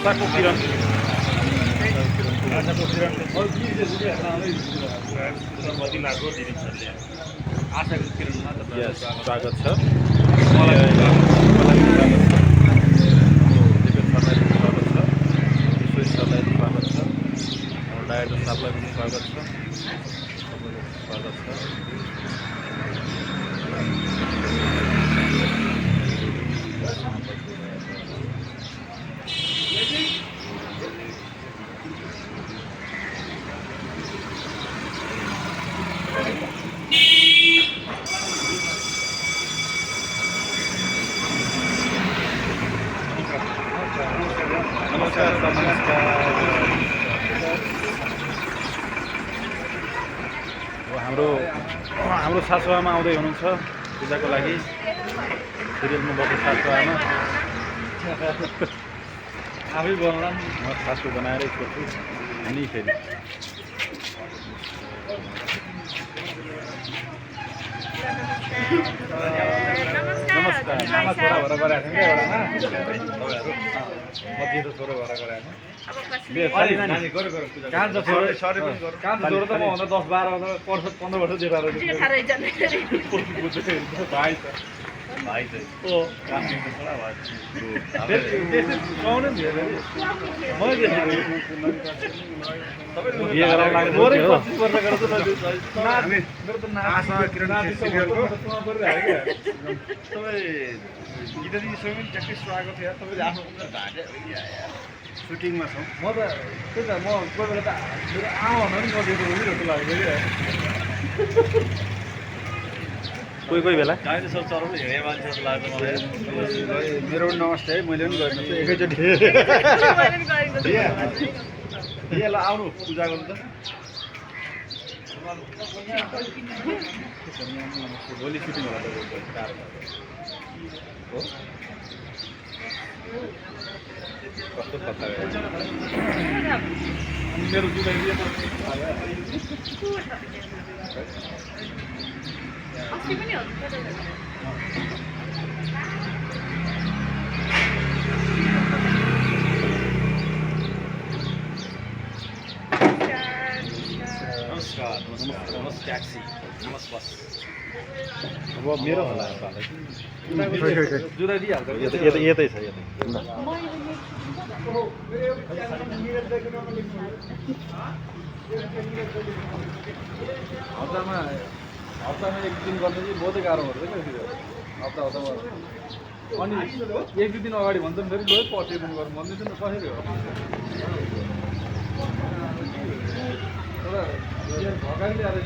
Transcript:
आशाको किरण आशाको किरणमा यस स्वागत छ मलाई स्वागत छ ईश्वर सरलाई स्वागत छ डाइरेक्टर साहबलाई पनि स्वागत छ स्वागत छ नमस्कार हाम्रो सासुआमा आउँदै हुनुहुन्छ पूजाको लागि सिरियलमा भएको सासुआमा आफै बोल्ला म सासु बनाएरै छोड्छु अनि फेरि नमस्कार छोरा भएर गराएको थिएँ क्या एउटामा म दिदो छोरो भएर गराएको नानी गऱ्यो पूजा कान्छ छोरो सरी पनि गरौँ कान्छ छोरो त म भन्दा 10-12 15 वर्ष जेठा रहेछ भाइ छ भाइ चाहिँ ओ कान्छीको छोरा भाइ त्यसै सुहाउने नि धेरै मैले बिहे गराउन लाग्नु मोरै हो 25 वर्ष गरेर त मेरो त आशा किरण सिरियलको तपाईँ गीताजी स्वयं ट्याक्कै स्वागत थियो तपाईँले आफ्नो उमेर ढाके सुटिङमा छौँ म त त्यही त म कोही बेला त मेरो आमा भन्दा पनि नदिएको जस्तो लाग्यो क्या कोही बेला गाडी सब चलाउनु हिँडे मान्छे जस्तो लाग्छ मलाई मेरो पनि नमस्ते है मैले पनि गर्नु एकैचोटि ल आउनु पूजा गर्नु त भोलि सुटिङ होला हो कस्तो कता मेरो जुलाई अस्ति पनि हो नमस्कार नमस्कार ट्याक्सी नमस्कार अब मेरो होला जुदा दिइहाल्छ यतै छ यतै हप्तामा एक दिन गर्नु चाहिँ बहुतै गाह्रो पर्छ क्या हप्तामा अनि एक दुई दिन अगाडि भन्छ फेरि लो पर्सि दिन गर्नु भन्दैछु नि कसरी हो तर भगाइले आएर